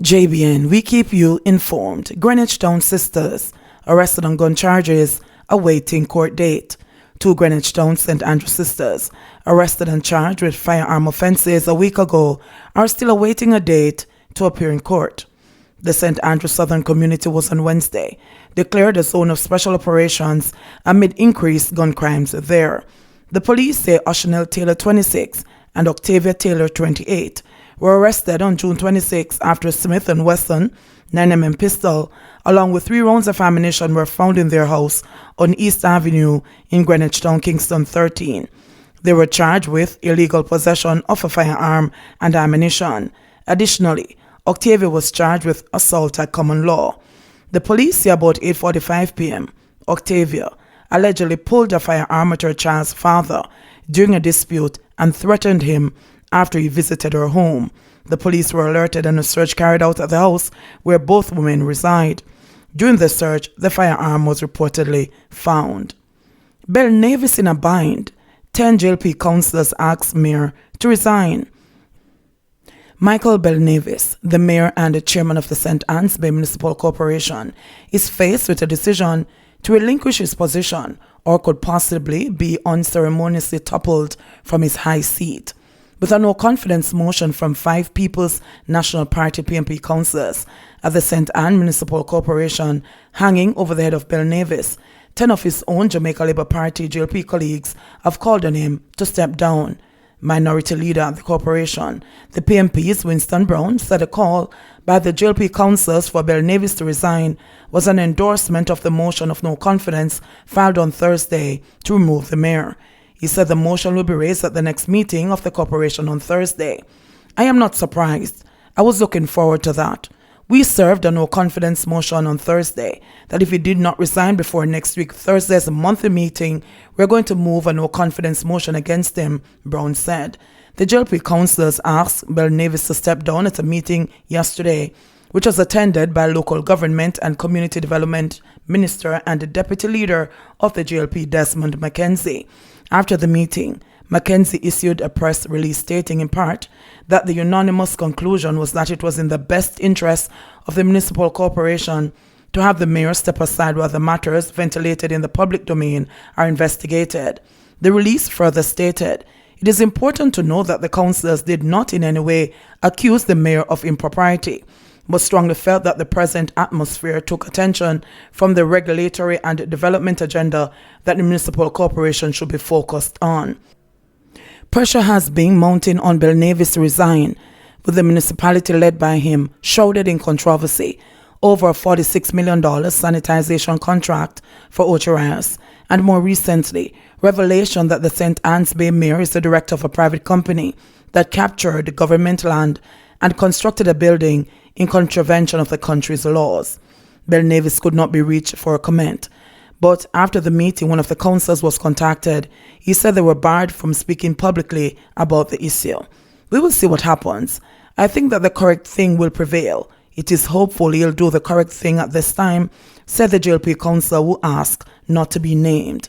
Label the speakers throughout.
Speaker 1: JBN, we keep you informed. Greenwich Town sisters arrested on gun charges awaiting court date. Two Greenwich Town St. Andrew sisters arrested and charged with firearm offences a week ago are still awaiting a date to appear in court. The St. Andrew Southern community was on Wednesday declared a zone of special operations amid increased gun crimes there. The police say Ushanell Taylor, 26, and Octavia Taylor, 28, were arrested on June 26 after Smith & Wesson 9mm pistol, along with 3 rounds of ammunition, were found in their house on East Avenue in Greenwich Town, Kingston 13. They were charged with illegal possession of a firearm and ammunition. Additionally, Octavia was charged with assault at common law. The police say about 8:45 p.m., Octavia allegedly pulled a firearm at her child's father during a dispute and threatened him after he visited her home. The police were alerted and a search carried out at the house where both women reside. During the search, the firearm was reportedly found. Belnavis in a bind. 10 JLP councillors asked mayor to resign. Michael Belnavis, the mayor and the chairman of the St. Anne's Bay Municipal Corporation, is faced with a decision to relinquish his position or could possibly be unceremoniously toppled from his high seat. With a no-confidence motion from 5 People's National Party PNP councillors at the St. Anne Municipal Corporation hanging over the head of Belnavis, 10 of his own Jamaica Labour Party JLP colleagues have called on him to step down. Minority leader at the corporation, the PNP's Winston Brown, said a call by the JLP councillors for Belnavis to resign was an endorsement of the motion of no confidence filed on Thursday to remove the mayor. He said the motion will be raised at the next meeting of the corporation on Thursday. I am not surprised. I was looking forward to that. We served a no-confidence motion on Thursday that if he did not resign before next week Thursday's monthly meeting, we're going to move a no-confidence motion against him, Brown said. The JLP councillors asked Belnavis to step down at a meeting yesterday, which was attended by local government and community development minister and the deputy leader of the JLP, Desmond-McKenzie. After the meeting, McKenzie issued a press release stating in part that the unanimous conclusion was that it was in the best interest of the municipal corporation to have the mayor step aside while the matters ventilated in the public domain are investigated. The release further stated, "It is important to note that the councillors did not in any way accuse the mayor of impropriety, but strongly felt that the present atmosphere took attention from the regulatory and development agenda that the municipal corporation should be focused on." Pressure has been mounting on Belnavis to resign, with the municipality led by him shrouded in controversy over a $46 million sanitization contract for Ocherias, and more recently, revelation that the St. Anne's Bay mayor is the director of a private company that captured government land and constructed a building in contravention of the country's laws. Belnavis could not be reached for a comment, but after the meeting, one of the councillors was contacted. He said they were barred from speaking publicly about the issue. We will see what happens. I think that the correct thing will prevail. It is hopeful he'll do the correct thing at this time, said the JLP councillor who asked not to be named.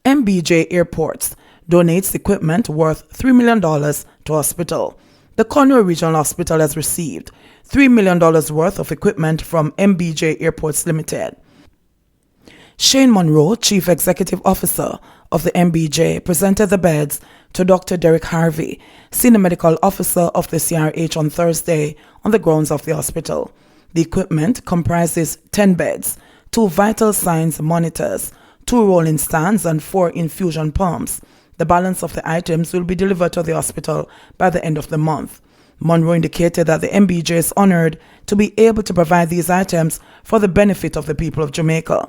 Speaker 1: MBJ Airports donates equipment worth $3 million to hospital. The Conway Regional Hospital has received $3 million worth of equipment from MBJ Airports Limited. Shane Monroe, Chief Executive Officer of the MBJ, presented the beds to Dr. Derek Harvey, Senior Medical Officer of the CRH, on Thursday on the grounds of the hospital. The equipment comprises 10 beds, 2 vital signs monitors, 2 rolling stands, and 4 infusion pumps. The balance of the items will be delivered to the hospital by the end of the month. Monroe indicated that the MBJ is honored to be able to provide these items for the benefit of the people of Jamaica.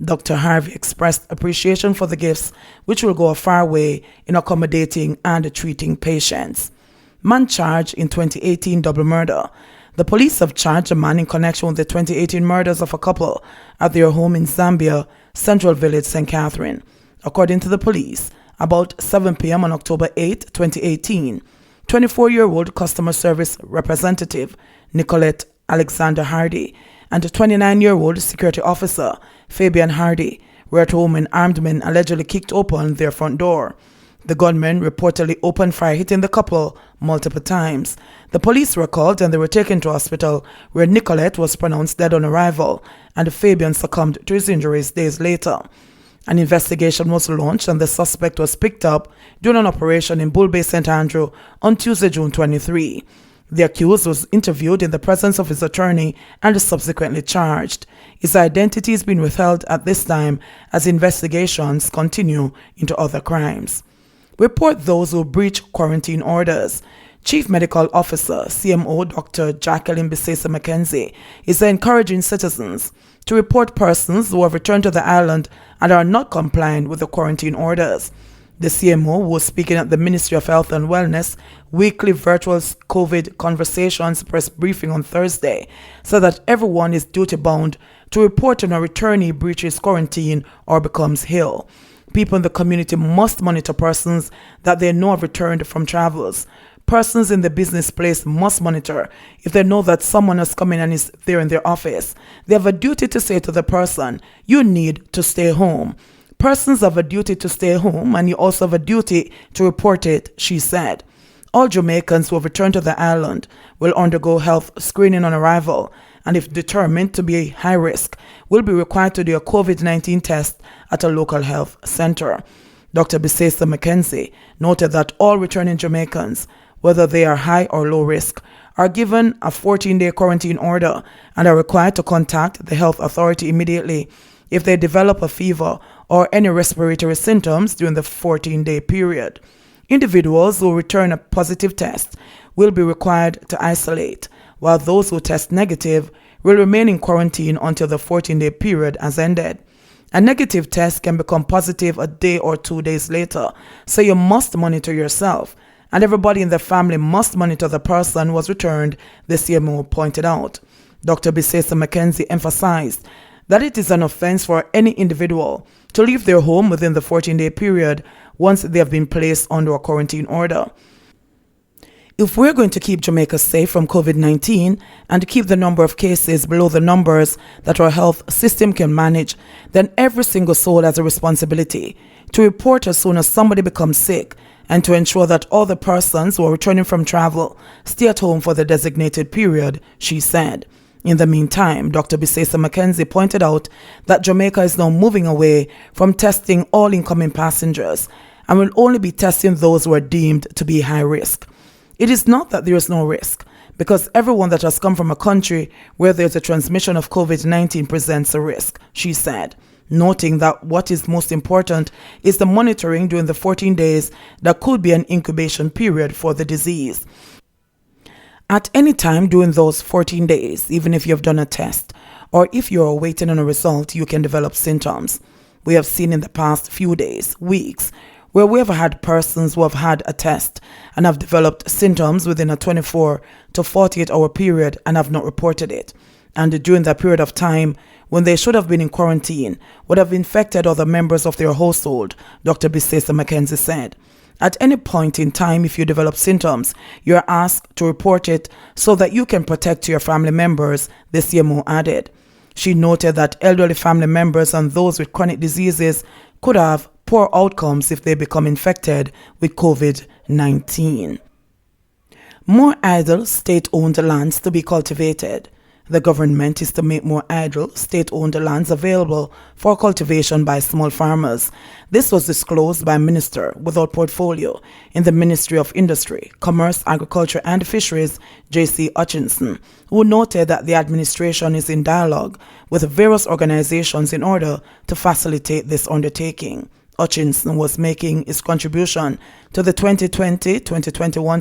Speaker 1: Dr. Harvey expressed appreciation for the gifts, which will go a far way in accommodating and treating patients. Man charged in 2018 double murder. The police have charged a man in connection with the 2018 murders of a couple at their home in Zambia, Central Village, St. Catherine. According to the police, about 7 p.m. on October 8, 2018, 24-year-old customer service representative Nicolette Alexander Hardy and 29-year-old security officer Fabian Hardy were at home when armed men allegedly kicked open their front door. The gunmen reportedly opened fire, hitting the couple multiple times. The police were called and they were taken to hospital, where Nicolette was pronounced dead on arrival and Fabian succumbed to his injuries days later. An investigation was launched and the suspect was picked up during an operation in Bull Bay, St. Andrew on Tuesday, June 23. The accused was interviewed in the presence of his attorney and is subsequently charged. His identity is being withheld at this time as investigations continue into other crimes. Report those who breach quarantine orders. Chief Medical Officer, CMO Dr. Jacqueline Bisasor-McKenzie, is encouraging citizens to report persons who have returned to the island and are not compliant with the quarantine orders. The CMO, who was speaking at the Ministry of Health and Wellness weekly virtual COVID conversations press briefing on Thursday, said that everyone is duty-bound to report when a returnee breaches quarantine or becomes ill. People in the community must monitor persons that they know have returned from travels. Persons in the business place must monitor if they know that someone has come in and is there in their office. They have a duty to say to the person, "You need to stay home." Persons have a duty to stay home and you also have a duty to report it, she said. All Jamaicans who have returned to the island will undergo health screening on arrival and if determined to be high risk, will be required to do a COVID-19 test at a local health center. Dr. Bisasor-McKenzie noted that all returning Jamaicans, whether they are high or low risk, are given a 14-day quarantine order and are required to contact the health authority immediately if they develop a fever or any respiratory symptoms during the 14-day period. Individuals who return a positive test will be required to isolate, while those who test negative will remain in quarantine until the 14-day period has ended. A negative test can become positive a day or 2 days later, so you must monitor yourself, and everybody in the family must monitor the person who was returned, the CMO pointed out. Dr. Bisasor-McKenzie emphasized that it is an offense for any individual to leave their home within the 14-day period once they have been placed under a quarantine order. If we're going to keep Jamaica safe from COVID-19 and keep the number of cases below the numbers that our health system can manage, then every single soul has a responsibility to report as soon as somebody becomes sick and to ensure that all the persons who are returning from travel stay at home for the designated period, she said. In the meantime, Dr. Bisasor-McKenzie pointed out that Jamaica is now moving away from testing all incoming passengers and will only be testing those who are deemed to be high risk. It is not that there is no risk, because everyone that has come from a country where there is a transmission of COVID-19 presents a risk, she said, noting that what is most important is the monitoring during the 14 days that could be an incubation period for the disease. At any time during those 14 days, even if you have done a test or if you are waiting on a result, you can develop symptoms. We have seen in the past few days, weeks, where we have had persons who have had a test and have developed symptoms within a 24 to 48-hour period and have not reported it. And during that period of time, when they should have been in quarantine, would have infected other members of their household, Dr. Bisasor-McKenzie said. At any point in time, if you develop symptoms, you are asked to report it so that you can protect your family members, the CMO added. She noted that elderly family members and those with chronic diseases could have poor outcomes if they become infected with COVID-19. More idle state-owned lands to be cultivated. The government is to make more idle state-owned lands available for cultivation by small farmers. This was disclosed by a minister without portfolio in the Ministry of Industry, Commerce, Agriculture and Fisheries, J.C. Hutchinson, who noted that the administration is in dialogue with various organizations in order to facilitate this undertaking. Hutchinson was making his contribution to the 2020-2021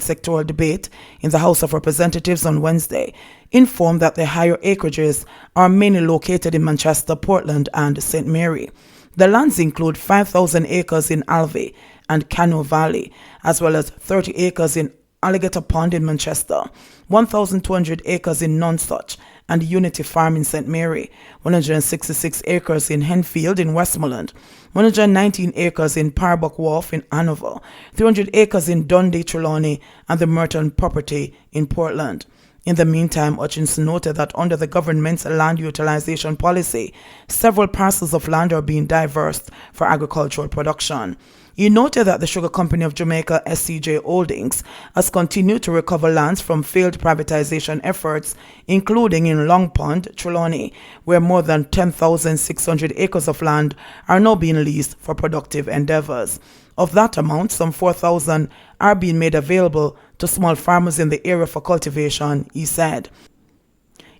Speaker 1: sectoral debate in the House of Representatives on Wednesday, informed that the higher acreages are mainly located in Manchester, Portland, and St. Mary. The lands include 5,000 acres in Alvey and Canoe Valley, as well as 30 acres in Alligator Pond in Manchester, 1,200 acres in Nonsuch and Unity Farm in St. Mary, 166 acres in Henfield in Westmoreland, 119 acres in Parbuck Wharf in Hanover, 300 acres in Dundee, Trelawney, and the Merton property in Portland. In the meantime, Hutchinson noted that under the government's land utilization policy, several parcels of land are being divested for agricultural production. He noted that the Sugar Company of Jamaica SCJ Holdings has continued to recover lands from failed privatization efforts, including in Long Pond, Trelawney, where more than 10,600 acres of land are now being leased for productive endeavors. Of that amount, some 4,000 are being made available to small farmers in the area for cultivation, he said.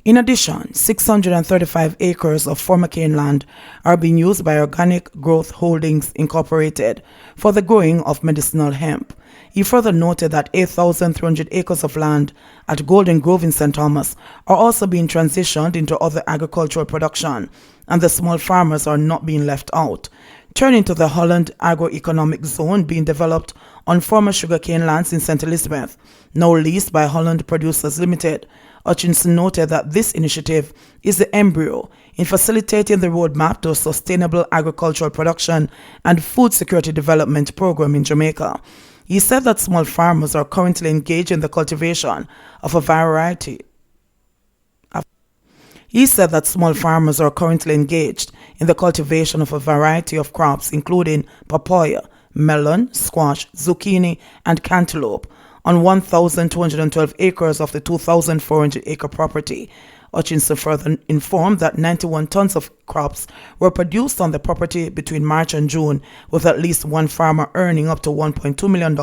Speaker 1: In addition, 635 acres of former cane land are being used by Organic Growth Holdings Incorporated for the growing of medicinal hemp. He further noted that 8,300 acres of land at Golden Grove in St. Thomas are also being transitioned into other agricultural production, and the small farmers are not being left out. Turning to the Holland Agroeconomic Zone being developed on former sugarcane lands in St. Elizabeth, now leased by Holland Producers Limited, Hutchinson noted that this initiative is the embryo in facilitating the roadmap to a sustainable agricultural production and food security development program in Jamaica. He said that small farmers are currently engaged in the cultivation of a variety of crops, including papaya, melon, squash, zucchini, and cantaloupe, on 1,212 acres of the 2,400-acre property. Hutchinson further informed that 91 tons of crops were produced on the property between March and June, with at least one farmer earning up to $1.2 million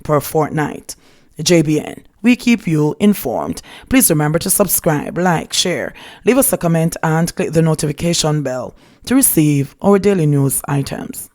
Speaker 1: per fortnight. JBN, we keep you informed. Please remember to subscribe, like, share, leave us a comment, and click the notification bell to receive our daily news items.